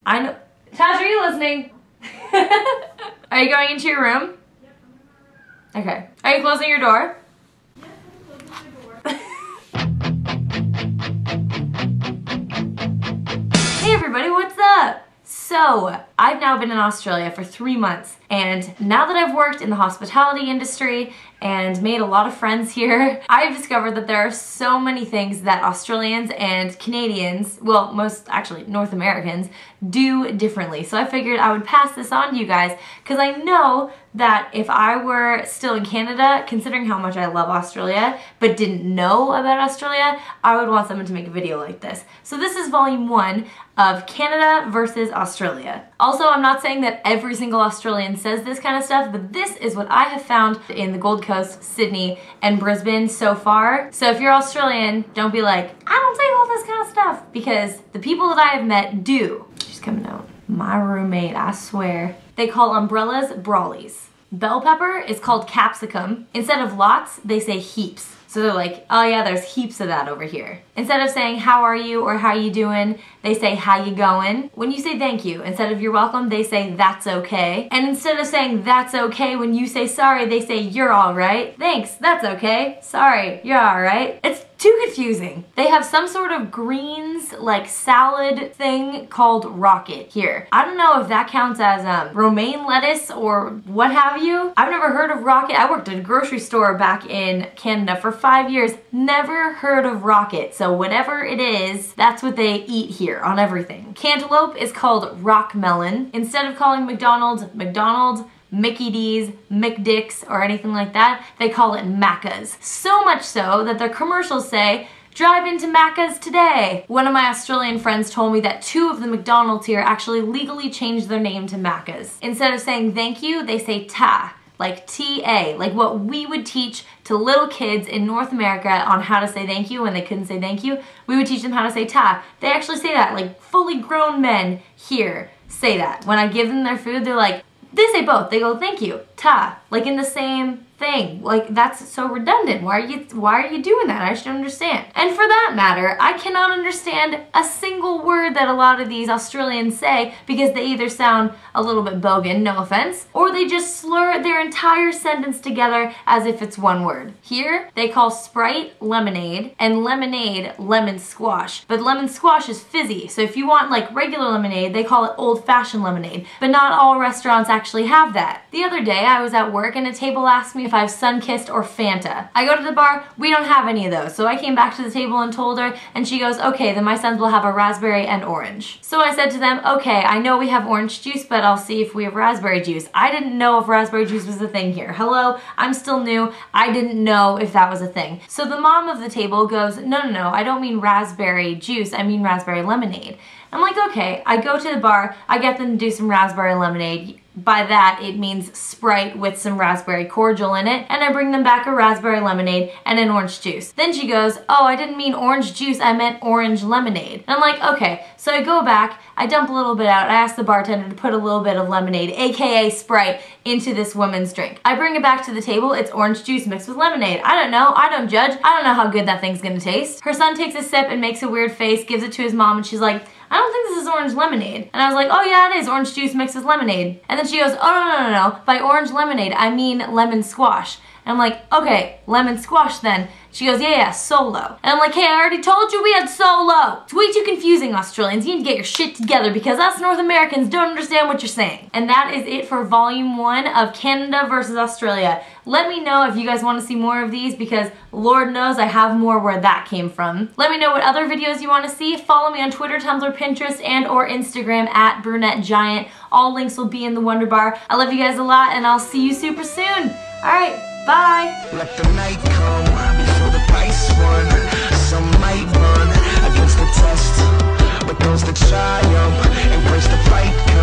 I know. Tash, are you listening? Are you going into your room? Okay. Are you closing your door? Yes, I'm closing my door. Hey everybody, what's up? So, I've now been in Australia for 3 months, and now that I've worked in the hospitality industry and made a lot of friends here, I've discovered that there are so many things that Australians and Canadians, well, most actually North Americans, do differently. So I figured I would pass this on to you guys, because I know that if I were still in Canada, considering how much I love Australia, but didn't know about Australia, I would want someone to make a video like this. So this is volume 1 of Canada versus Australia. Also, I'm not saying that every single Australian says this kind of stuff, but this is what I have found in the Gold Coast, Sydney, and Brisbane so far. So if you're Australian, don't be like, I don't say all this kind of stuff, because the people that I have met do. She's coming out. My roommate, I swear. They call umbrellas brawlies. Bell pepper is called capsicum. Instead of lots, they say heaps. So they're like, oh yeah, there's heaps of that over here. Instead of saying how are you or how you doing, they say how you going. When you say thank you, instead of you're welcome, they say that's okay. And instead of saying that's okay, when you say sorry, they say you're alright. Thanks, that's okay. Sorry, you're alright. It's too confusing. They have some sort of greens, like salad thing called rocket here. I don't know if that counts as romaine lettuce or what have you. I've never heard of rocket. I worked at a grocery store back in Canada for 5 years. Never heard of rocket. So whatever it is, that's what they eat here on everything. Cantaloupe is called rock melon. Instead of calling McDonald's, Mickey D's, McDick's, or anything like that, they call it Macca's. So much so that their commercials say, drive into Macca's today. One of my Australian friends told me that 2 of the McDonald's here actually legally changed their name to Macca's. Instead of saying thank you, they say ta, like T-A, like what we would teach to little kids in North America on how to say thank you when they couldn't say thank you. We would teach them how to say ta. They actually say that, like fully grown men here say that. When I give them their food, they're like, they say both. They go, thank you, ta, like in the same thing. Like, that's so redundant. Why are you doing that? I should understand. And for that matter, I cannot understand a single word that a lot of these Australians say because they either sound a little bit bogan, no offense, or they just slur their entire sentence together as if it's one word. Here, they call Sprite lemonade and lemonade lemon squash. But lemon squash is fizzy, so if you want like regular lemonade, they call it old-fashioned lemonade. But not all restaurants actually have that. The other day, I was at work and a table asked me if I have Sunkist or Fanta. I go to the bar, we don't have any of those. So I came back to the table and told her, and she goes, okay, then my sons will have a raspberry and orange. So I said to them, okay, I know we have orange juice, but I'll see if we have raspberry juice. I didn't know if raspberry juice was a thing here. Hello, I'm still new. I didn't know if that was a thing. So the mom of the table goes, no, I don't mean raspberry juice, I mean raspberry lemonade. I'm like, okay. I go to the bar, I get them to do some raspberry lemonade. By that, it means Sprite with some raspberry cordial in it, and I bring them back a raspberry lemonade and an orange juice. Then she goes, oh, I didn't mean orange juice, I meant orange lemonade. And I'm like, okay. So I go back, I dump a little bit out, I ask the bartender to put a little bit of lemonade, aka Sprite, into this woman's drink. I bring it back to the table, it's orange juice mixed with lemonade. I don't know, I don't judge, I don't know how good that thing's gonna taste. Her son takes a sip and makes a weird face, gives it to his mom, and she's like, I don't think this is orange lemonade. And I was like, oh yeah, it is orange juice mixed with lemonade. And then she goes, oh no. By orange lemonade, I mean lemon squash. And I'm like, okay, lemon squash then. She goes, yeah, solo. And I'm like, hey, I already told you we had solo. It's way too confusing, Australians. You need to get your shit together because us North Americans don't understand what you're saying. And that is it for volume 1 of Canada versus Australia. Let me know if you guys want to see more of these because Lord knows I have more where that came from. Let me know what other videos you want to see. Follow me on Twitter, Tumblr, Pinterest, and or Instagram at BrunetteGiant. All links will be in the Wonder Bar. I love you guys a lot and I'll see you super soon. Alright, bye! Let the night come before the price won. Some might run against the test, but those that triumph embrace the fight.